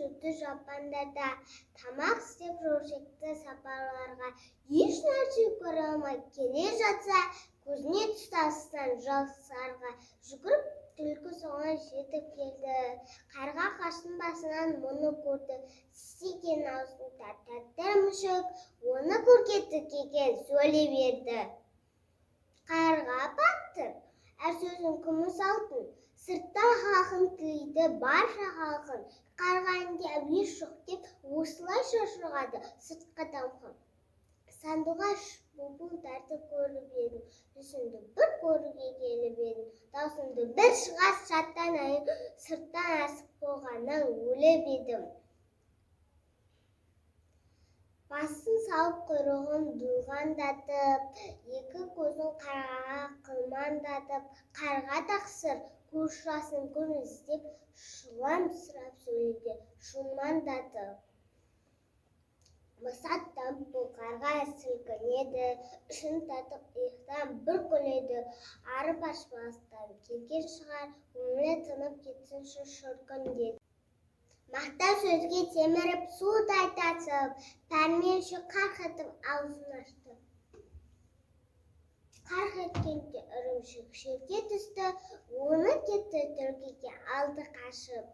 сүті жапқандарда тамақ істеп жоржекті сапарларға еш нәрсе көре алмай келе жатса, көзіне түсті астынан жалтсарға жүгіріп түлкі соған жетіп келді. Қарға қаштың басынан мұны көрді. Тістеген аузын тәтті мүшік, оны көрген кекел сөйлей берді. Қарға батыр, әр сөзін күміс алтын, сыртта халқын тілейді барша халқын. Қарға інге әуес жоқ деп осылайша шырғады сыртқа тамқын. Сандуғаш бұлбұлдарды көріп едім, түсімді бір көруге келіп едім. Даусымды бір шығас шаттанайын, сырттан асып болғаннан өліп едім. Басын салып құйрығын бұлғандатып, екі көзін қарғаға қылмандатып, қарға тақсыр көз жасын күн іздеп, жыламсырап сөйледі шумандатып. Масаттан бұл қарға сілкінеді, ішін татып иықтан бір күледі. Арып ашпастан келген шығар, көңілі тынып кетсінші шіркін деді. Мақтау сөзге теміріп судай тасып, пәрменші қарқ етіп аузын ашты. Қарқ еткенде ірімшік жерге түсті, оны кетті түлкіге алды қашып.